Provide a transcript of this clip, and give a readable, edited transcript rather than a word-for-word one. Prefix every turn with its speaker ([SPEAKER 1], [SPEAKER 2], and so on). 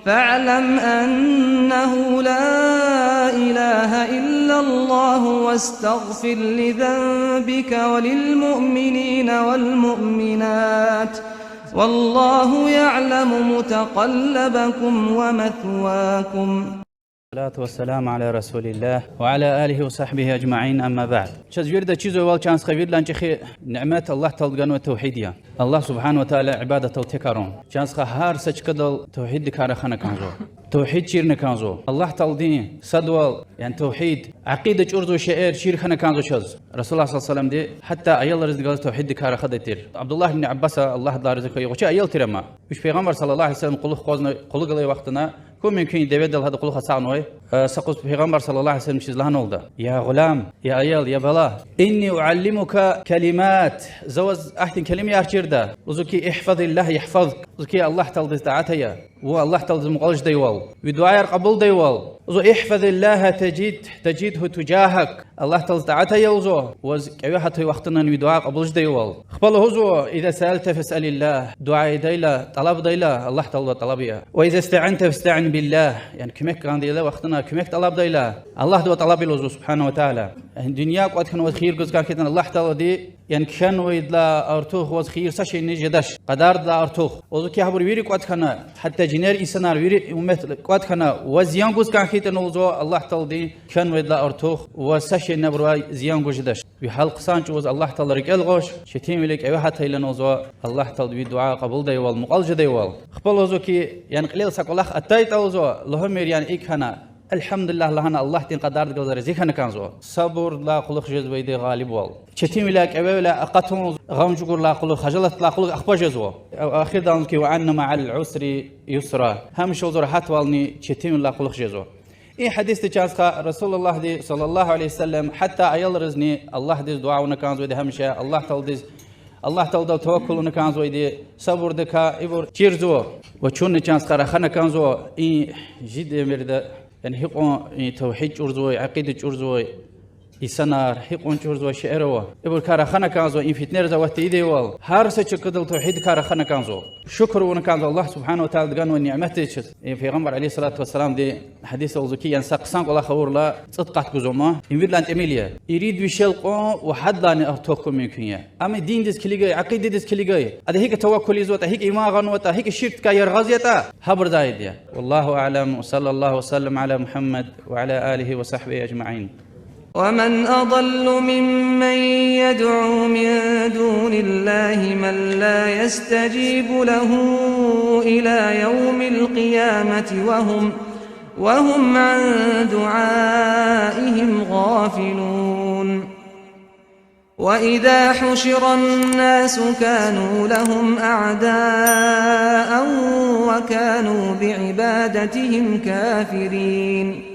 [SPEAKER 1] فاعلم أنه لا إله إلا الله واستغفر لذنبك وللمؤمنين والمؤمنات والله يعلم متقلبكم ومثواكم.
[SPEAKER 2] الصلاة والسلام على رسول الله وعلى آله وصحبه أجمعين. أما بعد شزوير دا چیزو وال چانس خبير لانچخي نعمت الله تلقان وتوحيديا الله سبحانه وتعالى عبادة التكارون چانس هار سچ كدل توحيد كار خنا كانزو توحيد شير نكانزو الله تلدين صدوال يعني توحيد عقيدة جرزو شعر شير خنا كانزو شز رسول الله صلى الله عليه وسلم دي حتى ايال رزق قال توحيد كار خدتير عبد الله بن عباس الله دار رزق يوچ ايال ترما مش پیغمبر صلى الله عليه وسلم قلو خوزنا قلو قلي وقتنا كم يمكن دبدل هذا قلو خصانوي سقط پیغمبر صلى الله عليه وسلم چیزلان oldu يا غلام يا ايال يا بلا اني اعلمك كلمات زوز احسن كلمه ارشيردا وزكي احفظ الله يحفظك وزكي الله تلد تعتيا والله تلد مقالج ديوال ودعاء قبول ديوال وزو احفظ الله تجده تجاهك الله تلد تعتيا وزو وزكي حتى وقتنا ودعاء قبولج ديوال خبل هزو اذا سالت فاسال الله دعاء ديلا طلب ديلا الله تلد طلبيا واذا استعنت فاستعن بالله يعني كمك كان ديلا وقتنا كمك طلب ديلا الله دو طلب له سبحانه وتعالى الدنيا قد كان خير جزء كان الله تعالى دي يعني كان ويدلا ارتوخ وز خير سشي نجدش قدر دا ارتوخ وزكي حبر ويري قد كان حتى جنير انسان ويري امت قد كان وزيان جزء كان كيتن وزو الله تعالى دي كان ويدلا ارتوخ وسشي نبر زيان جدش بحلق سانج وز الله تعالى رجال غوش شتيم لك اي حتى لنوزو الله تعالى بدعاء قبول دي والمقالج دي وال خبل وزكي يعني قليل سقلخ اتيت وزو لهم يعني ايكنا الحمد لله لهنا الله تين قدر جزر زيخنا كانزو صبر لا خلق جزوي دي غالب وال شتيم لك ولا اقتهم غمجور لا خلق خجلت لا خلق اخبا جزو اخر دانكي وعن مع العسر يسرا هم شوزر حت والني شتيم لا خلق جزو اي حديث تشانس رسول الله دي صلى الله عليه وسلم حتى ايل رزني الله دي دعاء ونكانزو دي همشه الله تعالى الله تعالى توكل ونكانزو دي صبر دكا ابر تشيرزو وچون چانس خنا كانزو اي جد مرده يعني هيقون توحيد جرزوي عقيدة جرزوي يسنار هيقون جرزوي شعره يقول كارا خنا كانزو إن فتنة زوات إيدي وال هارس كدل توحيد كارا خنا كانزو شكر ونكانزو الله سبحانه وتعالى دقان والنعمة في غمر عليه الصلاة والسلام دي حديث الزكي أن سقسان الله خور لا صدقات جزوما يمير لانت إميليا يريد ويشلقون وحد لاني أرتوكم ممكنيا أما دين ديس كليجاي عقيدة ديس كليجاي هذا هيك توكل يزوت هيك إيمان غنوت هيك شرك كاير غازيتا هبر زايد والله أعلم وصلى الله وسلم على محمد وعلى آله وصحبه أجمعين.
[SPEAKER 1] ومن أضل ممن يدعو من دون الله من لا يستجيب له إلى يوم القيامة وهم عن دعائهم غافلون. وإذا حشر الناس كانوا لهم أعداء وكانوا بعبادتهم كافرين.